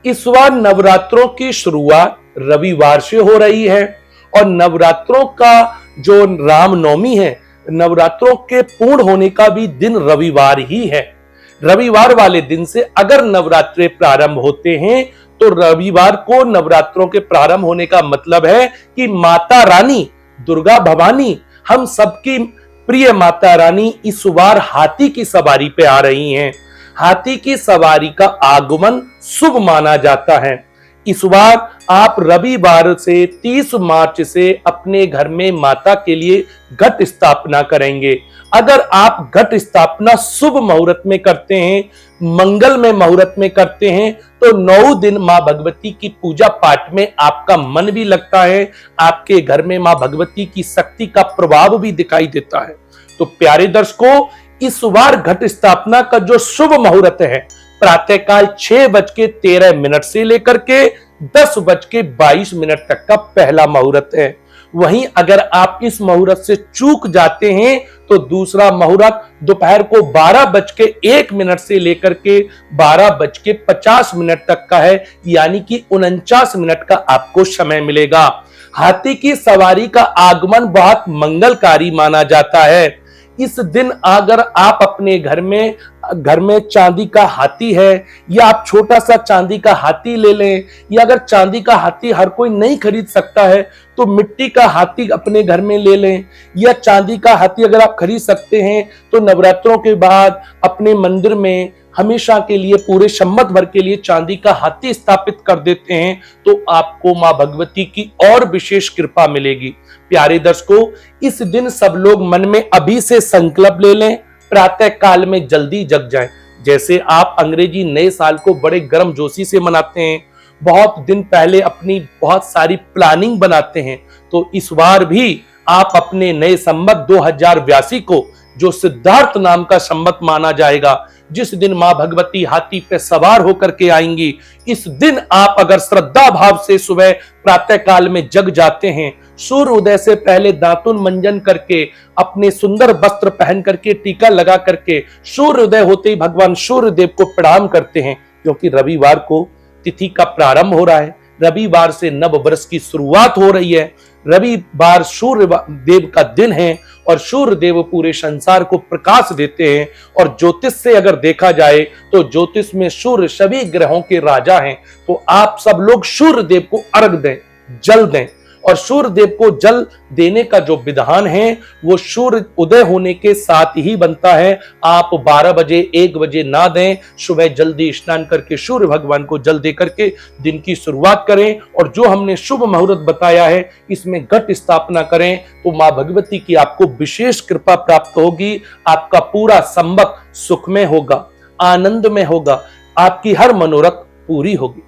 इस बार नवरात्रों की शुरुआत रविवार से हो रही है और नवरात्रों का जो रामनवमी है, नवरात्रों के पूर्ण होने का भी दिन रविवार ही है। रविवार वाले दिन से अगर नवरात्रे प्रारंभ होते हैं तो रविवार को नवरात्रों के प्रारंभ होने का मतलब है कि माता रानी दुर्गा भवानी, हम सबकी प्रिय माता रानी इस बार हाथी की सवारी पे आ रही हैं। हाथी की सवारी का आगमन शुभ माना जाता है। इस बार आप रविवार से 30 मार्च से अपने घर में माता के लिए घट स्थापना करेंगे। अगर आप घट स्थापना शुभ मुहूर्त में करते हैं, मंगल में मुहूर्त में करते हैं, तो 9 दिन मां भगवती की पूजा पाठ में आपका मन भी लगता है, आपके घर में मां भगवती की शक्ति का प्रभाव भी दिखाई देता है। तो प्यारे दर्शकों, इस बार घट स्थापना का जो शुभ मुहूर्त है प्रातःकाल 6:13 से लेकर के 10:22 तक का पहला मुहूर्त है। वहीं अगर आप इस मुहूर्त से चूक जाते हैं तो दूसरा मुहूर्त दोपहर को 12:01 से लेकर के 12:50 तक का है, यानी कि 49 मिनट का आपको समय मिलेगा। हाथी की सवारी का आगमन बहुत मंगलकारी माना जाता है। इस दिन अगर आप अपने घर में चांदी का हाथी है या आप छोटा सा चांदी का हाथी ले लें, या अगर चांदी का हाथी हर कोई नहीं खरीद सकता है तो मिट्टी का हाथी अपने घर में ले लें, या चांदी का हाथी अगर आप खरीद सकते हैं तो नवरात्रों के बाद अपने मंदिर में हमेशा के लिए पूरे संवत भर के लिए चांदी का हाथी स्थापित कर देते हैं, तो आपको मां भगवती की और विशेष कृपा मिलेगी। प्यारे दर्शकों, इस दिन सब लोग मन में अभी से संकल्प ले लें, प्रातः काल में जल्दी जग जाएं। जैसे आप अंग्रेजी नए साल को बड़े गर्मजोशी से मनाते हैं, बहुत दिन पहले अपनी बहुत सारी प्लानिंग बनाते हैं, तो इस बार भी आप अपने नए संवत 2082 को, जो सिद्धार्थ नाम का संवत माना जाएगा, जिस दिन मां भगवती हाथी पे सवार होकर के आएंगी, इस दिन आप अगर श्रद्धा भाव से सुबह प्रातः काल में जग जाते हैं, सूर्य उदय से पहले दातुन मंजन करके, अपने सुंदर वस्त्र पहन करके, टीका लगा करके सूर्य उदय होते ही भगवान सूर्य देव को प्रणाम करते हैं, क्योंकि रविवार को तिथि का प्रारंभ हो रहा है, रविवार से नव वर्ष की शुरुआत हो रही है। रविवार सूर्य देव का दिन है और सूर्य देव पूरे संसार को प्रकाश देते हैं। और ज्योतिष से अगर देखा जाए तो ज्योतिष में सूर्य सभी ग्रहों के राजा हैं। तो आप सब लोग सूर्य देव को अर्घ दें, जल दें, और सूर्य देव को जल देने का जो विधान है वो सूर्य उदय होने के साथ ही बनता है। आप 12 बजे 1 बजे ना दें, सुबह जल्दी स्नान करके सूर्य भगवान को जल दे करके दिन की शुरुआत करें, और जो हमने शुभ मुहूर्त बताया है इसमें घट स्थापना करें, तो मां भगवती की आपको विशेष कृपा प्राप्त होगी। आपका पूरा संवत सुख में होगा, आनंद में होगा, आपकी हर मनोरथ पूरी होगी।